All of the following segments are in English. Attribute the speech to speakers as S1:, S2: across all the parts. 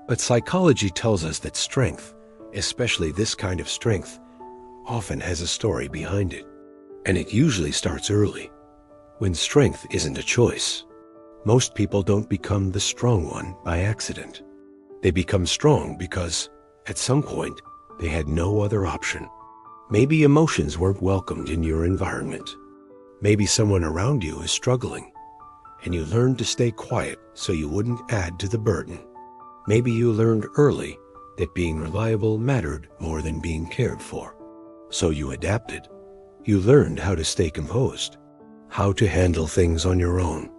S1: But psychology tells us that strength, especially this kind of strength, often has a story behind it. And it usually starts early, when strength isn't a choice. Most people don't become the strong one by accident. They become strong because, at some point, they had no other option. Maybe emotions weren't welcomed in your environment. Maybe someone around you is struggling, and you learned to stay quiet so you wouldn't add to the burden. Maybe you learned early that being reliable mattered more than being cared for. So you adapted. You learned how to stay composed, how to handle things on your own,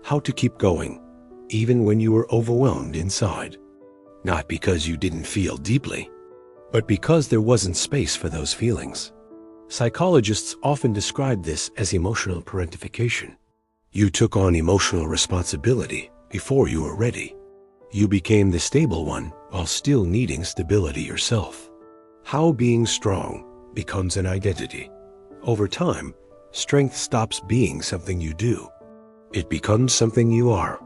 S1: how to keep going, even when you were overwhelmed inside. Not because you didn't feel deeply, but because there wasn't space for those feelings. Psychologists often describe this as emotional parentification. You took on emotional responsibility before you were ready. You became the stable one while still needing stability yourself. How being strong becomes an identity. Over time, strength stops being something you do. It becomes something you are.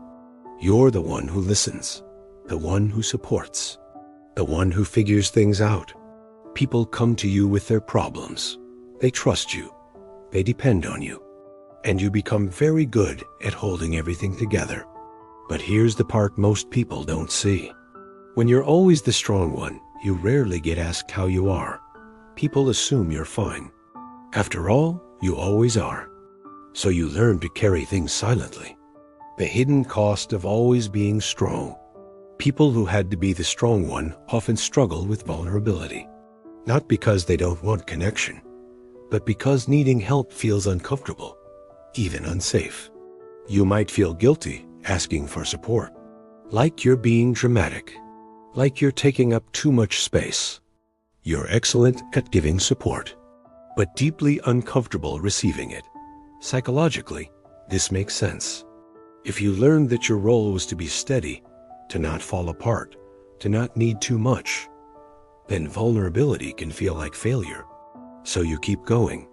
S1: You're the one who listens, the one who supports, the one who figures things out. People come to you with their problems. They trust you. They depend on you. And you become very good at holding everything together. But here's the part most people don't see. When you're always the strong one, you rarely get asked how you are. People assume you're fine. After all, you always are. So you learn to carry things silently. The hidden cost of always being strong. People who had to be the strong one often struggle with vulnerability. Not because they don't want connection, but because needing help feels uncomfortable, even unsafe. You might feel guilty asking for support, like you're being dramatic, like you're taking up too much space. You're excellent at giving support, but deeply uncomfortable receiving it. Psychologically, this makes sense. If you learned that your role was to be steady, to not fall apart, to not need too much, then vulnerability can feel like failure. So you keep going,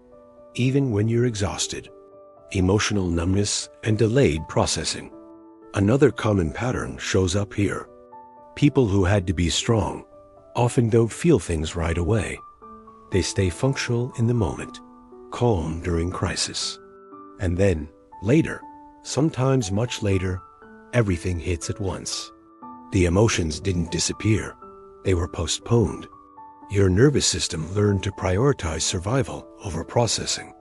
S1: even when you're exhausted. Emotional numbness and delayed processing. Another common pattern shows up here. People who had to be strong often don't feel things right away. They stay functional in the moment, calm during crisis. And then, later, sometimes much later, everything hits at once. The emotions didn't disappear. They were postponed. Your nervous system learned to prioritize survival over processing.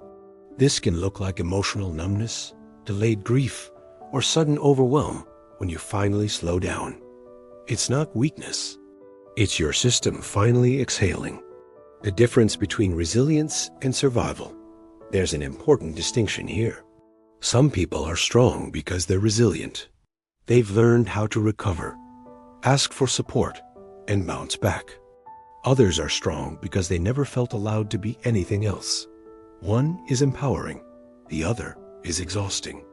S1: This can look like emotional numbness, delayed grief, or sudden overwhelm when you finally slow down. It's not weakness. It's your system finally exhaling. The difference between resilience and survival. There's an important distinction here. Some people are strong because they're resilient. They've learned how to recover, ask for support, and bounce back. Others are strong because they never felt allowed to be anything else. One is empowering, the other is exhausting.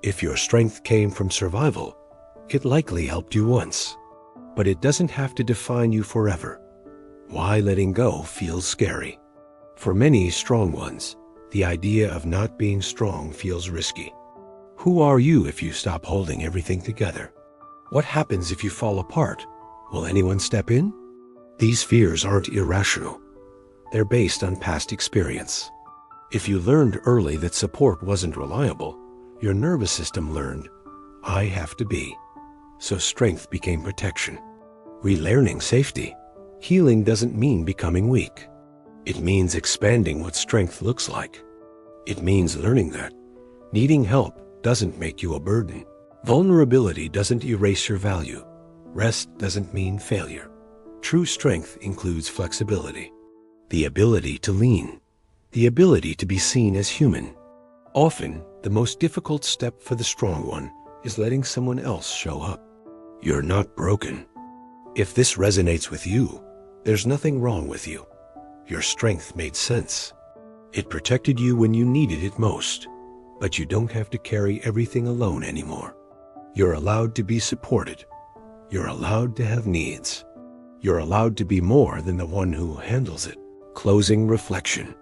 S1: If your strength came from survival, it likely helped you once, but it doesn't have to define you forever. Why letting go feels scary. For many strong ones, the idea of not being strong feels risky. Who are you if you stop holding everything together? What happens if you fall apart? Will anyone step in? These fears aren't irrational. They're based on past experience. If you learned early that support wasn't reliable, your nervous system learned, I have to be. So strength became protection. Relearning safety. Healing doesn't mean becoming weak. It means expanding what strength looks like. It means learning that needing help doesn't make you a burden. Vulnerability doesn't erase your value. Rest doesn't mean failure. True strength includes flexibility, the ability to lean, the ability to be seen as human. Often, the most difficult step for the strong one is letting someone else show up. You're not broken. If this resonates with you, there's nothing wrong with you. Your strength made sense. It protected you when you needed it most, but you don't have to carry everything alone anymore. You're allowed to be supported. You're allowed to have needs. You're allowed to be more than the one who handles it. Closing reflection.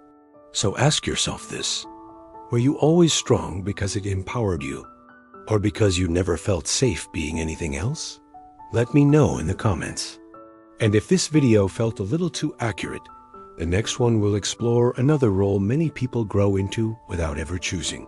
S1: So ask yourself this. Were you always strong because it empowered you, or because you never felt safe being anything else? Let me know in the comments. And if this video felt a little too accurate, the next one will explore another role many people grow into without ever choosing.